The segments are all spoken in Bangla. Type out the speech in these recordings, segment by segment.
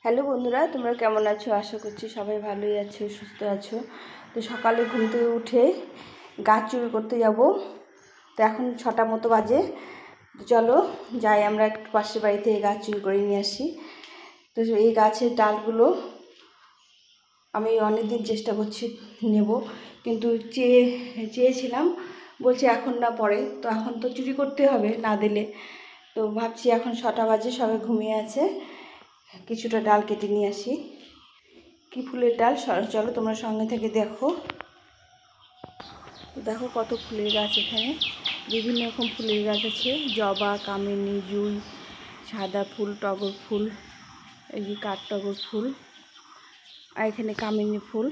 হ্যালো বন্ধুরা, তোমরা কেমন আছো? আশা করছি সবাই ভালোই আছো, সুস্থ আছো। তো সকালে ঘুম থেকে উঠে গাছ চুরি করতে যাব। তো এখন 6টা মতো বাজে। তো চলো যাই, আমরা একটু পাশের বাড়ি থেকে গাছ চুরি করে নিয়ে আসি। তো এই গাছের ডালগুলো আমি অনেক দিন চেষ্টা করছি নেব, কিন্তু চেয়েছিলাম, বলছে এখন না পরে। তো এখন তো চুরি করতে হবে না দিলে। তো ভাবছি এখন 6টা বাজে, সবাই ঘুমিয়ে আছে, কিছুটা ডাল কেটে নিয়ে আসি। কি ফুলের ডাল, চলো তোমরা সঙ্গে থেকে দেখো। দেখো কত ফুলের গাছ, এখানে বিভিন্ন রকম ফুলের গাছ আছে। জবা, কামিনী, জুঁই, সাদা ফুল, টগর ফুল, এই যে কাঠটগর ফুল, আর এখানে কামিনী ফুল।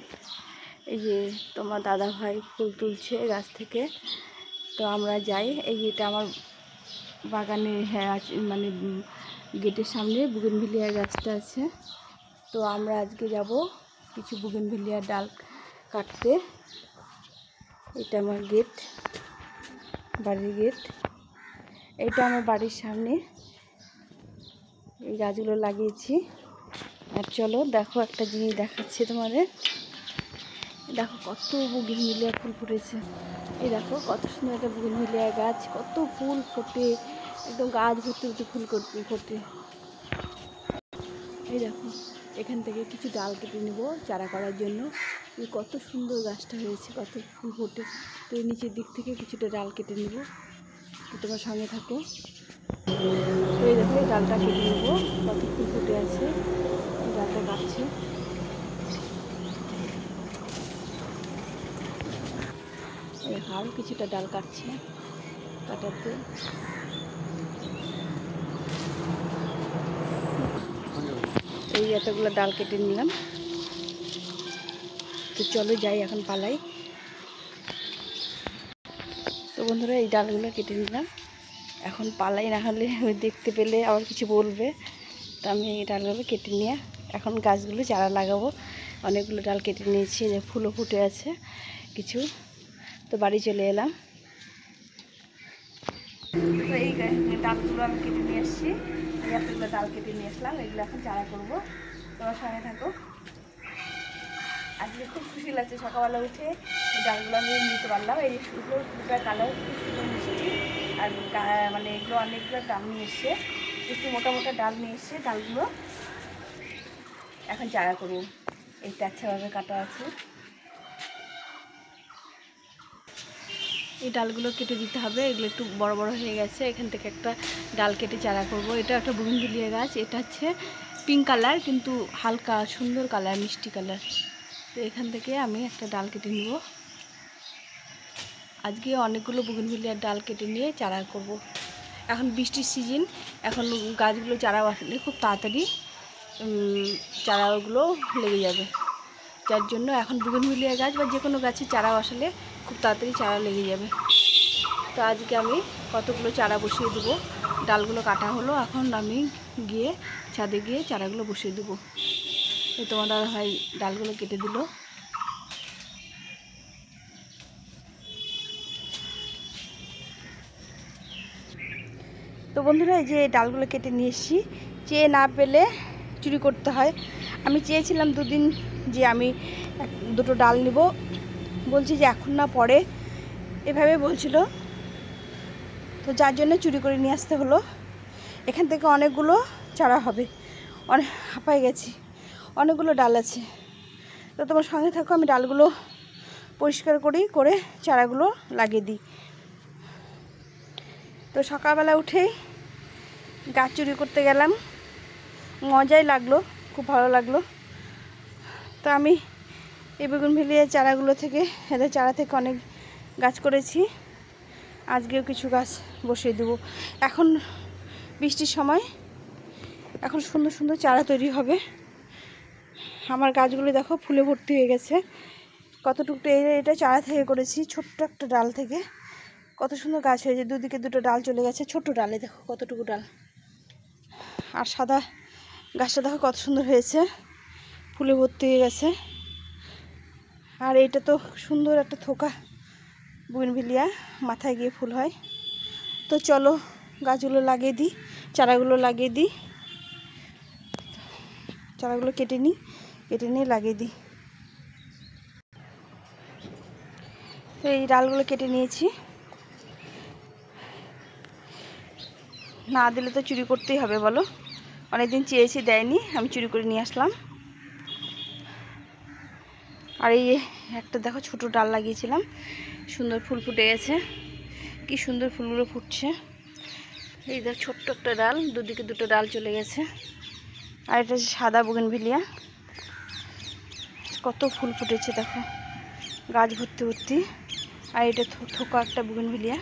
এই যে তোমার দাদা ভাই ফুল তুলছে গাছ থেকে। তো আমরা যাই, এই যে এটা আমার বাগানে আছে, মানে গেটের সামনে বুগেনভিলিয়ার গাছটা আছে। তো আমরা আজকে যাব কিছু বুগেনভিলিয়ার ডাল কাটতে। এটা আমার গেট, বাড়ির গেট। এটা আমার বাড়ির সামনে এই গাছগুলো লাগিয়েছি। আর চলো দেখো, একটা জিনিস দেখাচ্ছি তোমাদের। দেখো কত বুগেনভিলিয়া ফুল ফুটেছে। এই দেখো কত সুন্দর একটা বুগেনভিলিয়া গাছ, কত ফুল ফোটে, একদম গাছ ভর্তি ভর্তি ফুল ফোটে। এই দেখো, এখান থেকে কিছু ডাল কেটে নেব চারা করার জন্য। কত সুন্দর গাছটা হয়েছে, কত ফুল ফোটে। তো এই নিচের দিক থেকে কিছুটা ডাল কেটে নেব। তো তোমার সঙ্গে থাকো। তো এই দেখো, এই ডালটা কেটে নেব, কত ফুল ফুটে আছে। এই ডালটা কাটছি। আরও কিছুটা ডাল কাটছে, কাটাতে এই এতগুলো ডাল কেটে নিলাম। তো চলো যাই, এখন পালাই। তো বন্ধুরা, এই ডালগুলো কেটে নিলাম, এখন পালাই, না হলে দেখতে পেলে আবার কিছু বলবে। তো আমি এই ডালগুলো কেটে নিয়ে এখন গাছগুলো চারা লাগাবো। অনেকগুলো ডাল কেটে নিয়েছি, যে ফুলও ফুটে আছে কিছু। তো বাড়ি চলে এলাম। তো এই ডালগুলো আমি কেটে নিয়ে এসেছি, এতগুলো ডাল কেটে নিয়ে আসলাম। এগুলো এখন চারা করবো, তোমার সঙ্গে থাকো। আজকে খুব খুশি লাগছে, সকালবেলা উঠে এই ডালগুলো আমি নিতে পারলাম। এইগুলো দুটার কালার খুব সুন্দর মিষ্টি। আর মানে এগুলো অনেকগুলো ডাল নিয়ে এসছে, একটু মোটা মোটা ডাল নিয়ে এসছে। ডালগুলো এখন চারা করবো। এইটা আচ্ছাভাবে কাটা আছে। এই ডালগুলো কেটে দিতে হবে, এগুলো একটু বড় বড় হয়ে গেছে। এখান থেকে একটা ডাল কেটে চারা করব। এটা একটা বুগেনভিলিয়া গাছ, এটা হচ্ছে পিঙ্ক কালার, কিন্তু হালকা সুন্দর কালার, মিষ্টি কালার। তো এখান থেকে আমি একটা ডাল কেটে নিব। আজকে অনেকগুলো বুগেনভিলিয়ার ডাল কেটে নিয়ে চারা করব। এখন বৃষ্টির সিজন, এখন গাছগুলো চারা বসালে খুব তাড়াতাড়ি চারাগুলো লেগে যাবে। যার জন্য এখন বুগেনভিলিয়া গাছ বা যে কোনো গাছে চারা বসালে খুব তাড়াতাড়ি চারা লেগে যাবে। তো আজকে আমি কতগুলো চারা বসিয়ে দেবো। ডালগুলো কাটা হলো, এখন আমি গিয়ে ছাদে গিয়ে চারাগুলো বসিয়ে দেবো। এই তোমার দাদা ভাই ডালগুলো কেটে দিল। তো বন্ধুরা, এই যে ডালগুলো কেটে নিয়ে এসেছি। চেয়ে না পেলে চুরি করতে হয়। আমি চেয়েছিলাম দুদিন যে আমি দুটো ডাল নিব, বলছি যে এখন না পরে, এভাবে বলছিল। তো যার জন্য চুরি করে নিয়ে আসতে হলো। এখান থেকে অনেকগুলো চারা হবে, অনেক হাঁপাই গেছি, অনেকগুলো ডাল আছে। তো তোমার সঙ্গে থাকো, আমি ডালগুলো পরিষ্কার করে চারাগুলো লাগিয়ে দিই। তো সকালবেলা উঠেই গাছ চুরি করতে গেলাম, মজাই লাগলো, খুব ভালো লাগলো। তো আমি এই বুগেনভিলিয়ার চারাগুলো থেকে, এদের চারা থেকে অনেক গাছ করেছি। আজকেও কিছু গাছ বসিয়ে দেবো। এখন বৃষ্টির সময়, এখন সুন্দর সুন্দর চারা তৈরি হবে। আমার গাছগুলো দেখো ফুলে ভর্তি হয়ে গেছে। কতটুকু এটা চারা থেকে করেছি, ছোট্ট একটা ডাল থেকে কত সুন্দর গাছ হয়েছে। দুদিকে দুটো ডাল চলে গেছে, ছোট ডালে দেখো কতটুকু ডাল। আর সাদা গাছটা দেখো কত সুন্দর হয়েছে, ফুলে ভর্তি হয়ে গেছে। আর এইটা তো সুন্দর একটা থোকা বুগেনভিলিয়া, মাথায় গিয়ে ফুল হয়। তো চলো গাছগুলো লাগিয়ে দিই, চারাগুলো লাগিয়ে দিই। চারাগুলো কেটে নিয়ে লাগিয়ে দিই। তো এই ডালগুলো কেটে নিয়েছি, না দিলে তো চুরি করতেই হবে বলো। অনেকদিন চেয়েছি, দেয়নি, আমি চুরি করে নিয়ে আসলাম। আর এই একটা দেখো ছোট ডাল লাগিয়েছিলাম, সুন্দর ফুল ফুটে গেছে, কি সুন্দর ফুলগুলো ফুটছে। এই দেখ ছোট্ট একটা ডাল, দুদিকে দুটো ডাল চলে গেছে। আর এটা হচ্ছে সাদা বুগেনভিলিয়া, কত ফুল ফুটেছে দেখো, গাছ ভর্তি ভর্তি। আর এটা থোকা একটা বুগেনভিলিয়া।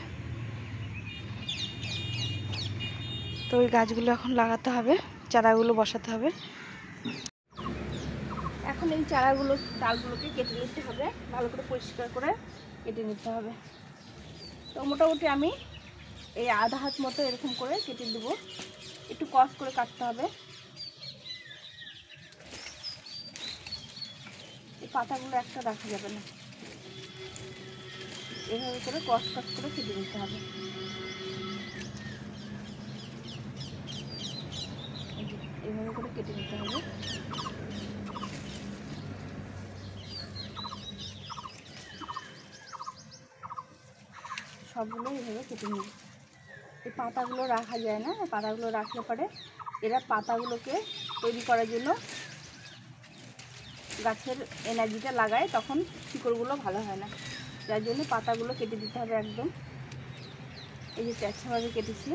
তো ওই গাছগুলো এখন লাগাতে হবে, চারাগুলো বসাতে হবে। এখন এই চারাগুলো, ডালগুলোকে কেটে নিতে হবে, ভালো করে পরিষ্কার করে কেটে নিতে হবে। তো মোটামুটি আমি এই আধা হাত মতো এরকম করে কেটে দেব, একটু কস করে কাটতে হবে। এই পাতাগুলো একটা রাখা যাবে না, এভাবে করে কস করে কেটে নিতে হবে। এভাবে করে কেটে নিতে হবে। সবগুলো এইভাবে কেটে নিই। এই পাতাগুলো রাখা যায় না, পাতাগুলো রাখলে পরে এরা পাতাগুলোকে তৈরি করার জন্য গাছের এনার্জিটা লাগায়, তখন শিকড়গুলো ভালো হয় না, যার জন্য পাতাগুলো কেটে দিতে হবে একদম। এই যে তেছাভাবে কেটেছি।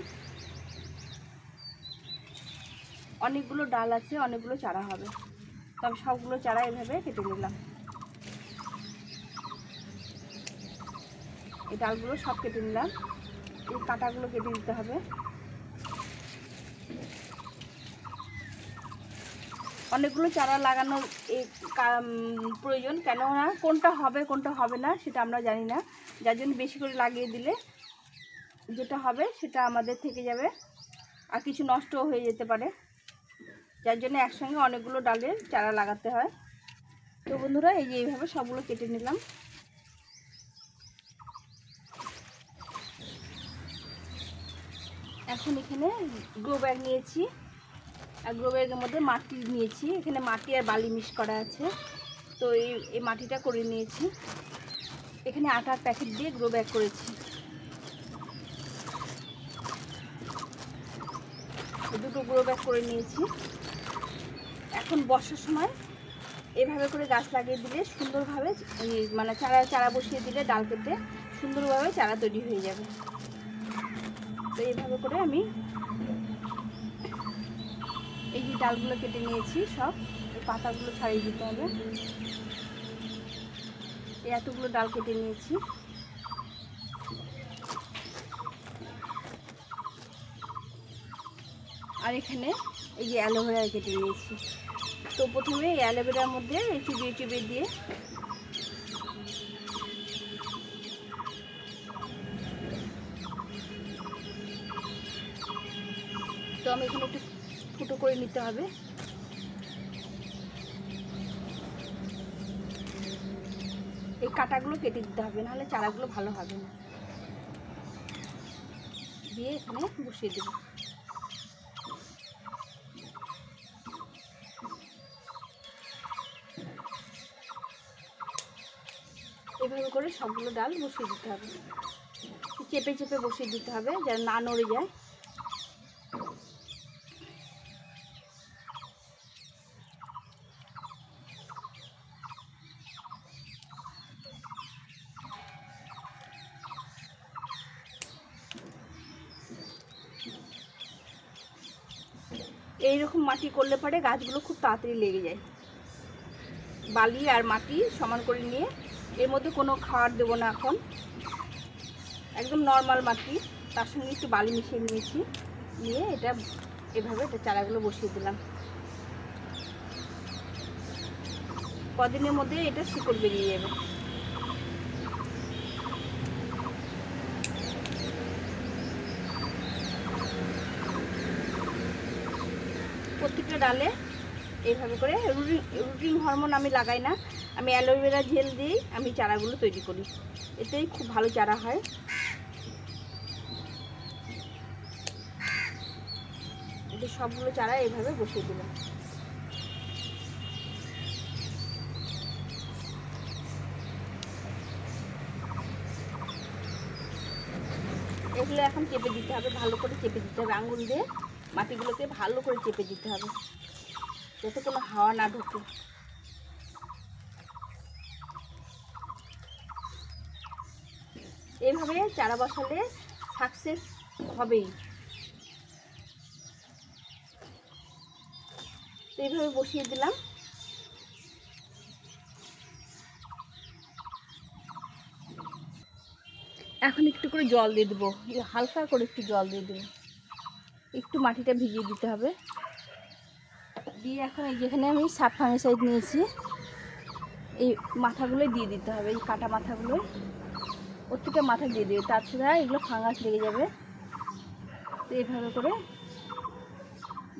অনেকগুলো ডাল আছে, অনেকগুলো চারা হবে, তবে সবগুলো চারা এভাবে কেটে নিলাম। এই ডালগুলো সব কেটে নিলাম, এই কাঁটাগুলো কেটে দিতে হবে। অনেকগুলো চারা লাগানোর এই প্রয়োজন, কেননা কোনটা হবে কোনটা হবে না সেটা আমরা জানি না, যার জন্য বেশি করে লাগিয়ে দিলে যেটা হবে সেটা আমাদের থেকে যাবে, আর কিছু নষ্টও হয়ে যেতে পারে, যার জন্য একসঙ্গে অনেকগুলো ডালের চারা লাগাতে হয়। তো বন্ধুরা, এই যে এইভাবে সবগুলো কেটে নিলাম। এখন এখানে গ্রো ব্যাগ নিয়েছি, আর গ্রো ব্যাগের মধ্যে মাটি নিয়েছি, এখানে মাটি আর বালি মিক্স করা আছে। তো এই মাটিটা করে নিয়েছি, এখানে আটার প্যাকেট দিয়ে গ্রো ব্যাগ করেছি। দুটো গ্রো ব্যাগ করে নিয়েছি। এখন বর্ষার সময় এভাবে করে গাছ লাগিয়ে দিলে সুন্দরভাবে, মানে চারা বসিয়ে দিলে ডাল কেটে সুন্দরভাবে চারা তৈরি হয়ে যাবে। তো এইভাবে করে আমি এই যে ডালগুলো কেটে নিয়েছি, সব এই পাতাগুলো ছাড়িয়ে দিতে হবে। এই এতগুলো ডাল কেটে নিয়েছি। আর এখানে এই যে অ্যালোভেরা কেটে নিয়েছি। তো প্রথমে এই অ্যালোভেরার মধ্যে চিবিয়ে দিয়ে তো আমি এখানে একটু ফুটো করে নিতে হবে। এই কাঁটাগুলো কেটে দিতে হবে, নাহলে চারাগুলো ভালো হবে না। দিয়ে এখানে বসিয়ে দেব। এভাবে করে সবগুলো ডাল বসিয়ে দিতে হবে, চেপে চেপে বসিয়ে দিতে হবে যেন না নড়ে যায়। এইরকম মাটি করলে পরে গাছগুলো খুব তাড়াতাড়ি লেগে যায়। বালি আর মাটি সমান করে নিয়ে, এর মধ্যে কোনো খাবার দেবো না, এখন একদম নর্মাল মাটি, তার সঙ্গে একটু বালি মিশিয়ে নিয়েছি, নিয়ে এটা এভাবে চারাগুলো বসিয়ে দিলাম। কদিনের মধ্যে এটা শিকড় বেরিয়ে যাবে। প্রত্যেকটা ডালে এইভাবে করে রুটিং হরমোন আমি লাগাই না, আমি অ্যালোভেরা জেল দিয়েই আমি চারাগুলো তৈরি করি, এতেই খুব ভালো চারা হয়। এতে সবগুলো চারা এইভাবে বসিয়ে দিলাম। এগুলো এখন চেপে দিতে হবে, ভালো করে চেপে দিতে হবে, আঙুল দিয়ে মাটিগুলোকে ভালো করে চেপে দিতে হবে যাতে কোনো হাওয়া না ঢোকে। এইভাবে চারা বসালে সাকসেস হবেই। এইভাবে বসিয়ে দিলাম। এখন একটু করে জল দিয়ে দেবো, হালকা করে একটু জল দিয়ে দেবো, একটু মাটিটা ভিজিয়ে দিতে হবে। দিয়ে এখন এই যেখানে আমি সাব ফাঙ্গিসাইড নিয়েছি এই মাথাগুলো দিয়ে দিতে হবে, এই কাটা মাথাগুলো প্রত্যেকটা মাথা দিয়ে দেবে, তাছাড়া এগুলো ফাঙ্গাস লেগে যাবে। তো এইভাবে করে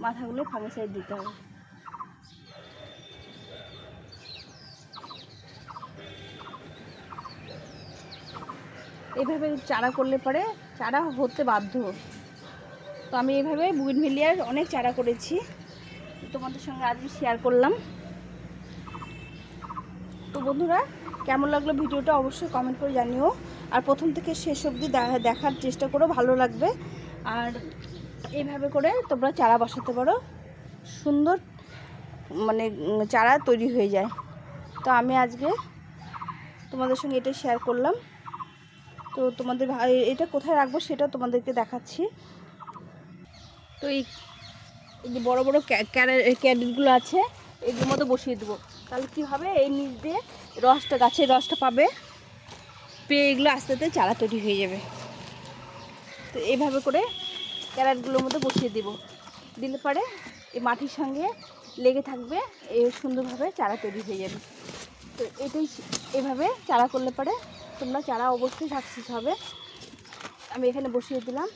মাথাগুলো ফাঙ্গিসাইড দিতে হবে। এইভাবে চারা করলে পরে চারা হতে বাধ্য। তো আমি এইভাবে বুগেনভেলিয়ার অনেক চারা করেছি, তোমাদের সঙ্গে আজকে শেয়ার করলাম। তো বন্ধুরা, কেমন লাগলো ভিডিওটা অবশ্যই কমেন্ট করে জানিও, আর প্রথম থেকে শেষ অবধি দেখার চেষ্টা করো, ভালো লাগবে। আর এইভাবে করে তোমরা চারা বসাতে পারো, সুন্দর মানে চারা তৈরি হয়ে যায়। তো আমি আজকে তোমাদের সঙ্গে এটা শেয়ার করলাম। তো তোমাদের এটা কোথায় রাখবো সেটা তোমাদেরকে দেখাচ্ছি। তো এই যে বড় বড় ক্যারেটগুলো আছে এগুলোর মধ্যে বসিয়ে দেবো, তাহলে কী হবে, এই নিচ দিয়ে রসটা, গাছের রসটা পাবে, পেয়ে এগুলো আস্তে আস্তে চারা তৈরি হয়ে যাবে। তো এইভাবে করে ক্যারেটগুলোর মধ্যে বসিয়ে দেবো, দিলে পরে এই মাটির সঙ্গে লেগে থাকবে, এই সুন্দরভাবে চারা তৈরি হয়ে যাবে। তো এটাই, এভাবে চারা করলে পরে তোমরা চারা অবশ্যই সাকসেস হবে। আমি এখানে বসিয়ে দিলাম,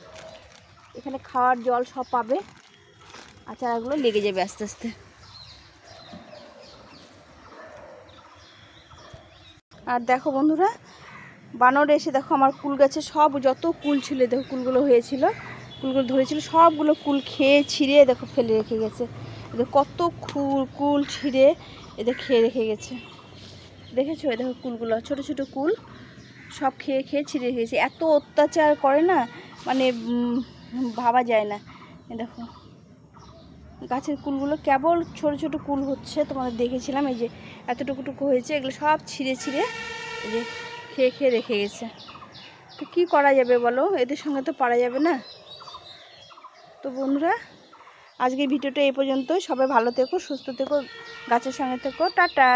এখানে খাওয়ার জল সব পাবে, আর চারাগুলো লেগে যাবে আস্তে আস্তে। আর দেখো বন্ধুরা, বানর এসে দেখো আমার কুল গাছে সব যত কুল ছিল, দেখো কুলগুলো হয়েছিল, কুলগুলো ধরেছিল, সবগুলো কুল খেয়ে ছিঁড়ে দেখো ফেলে রেখে গেছে। এদের কত কুল ছিঁড়ে এদের খেয়ে রেখে গেছে, দেখেছো? এই দেখো কুলগুলো, ছোট ছোট কুল সব খেয়ে খেয়ে ছিঁড়ে রেখে গেছে। এত অত্যাচার করে না, মানে ভাবা যায় না। দেখো গাছের কুলগুলো কেবল ছোট ছোট কুল হচ্ছে, তোমাদের দেখেছিলাম, এই যে এতটুকুটুকু হয়েছে, এগুলো সব ছিঁড়ে ছিঁড়ে এই যে খেয়ে খেয়ে রেখে গেছে। তো কী করা যাবে বলো, এদের সঙ্গে তো পারা যাবে না। তো বন্ধুরা, আজকের ভিডিওটা এই পর্যন্তই। সবাই ভালো থেকো, সুস্থ থেকো, গাছের সঙ্গে থেকো, টাটা।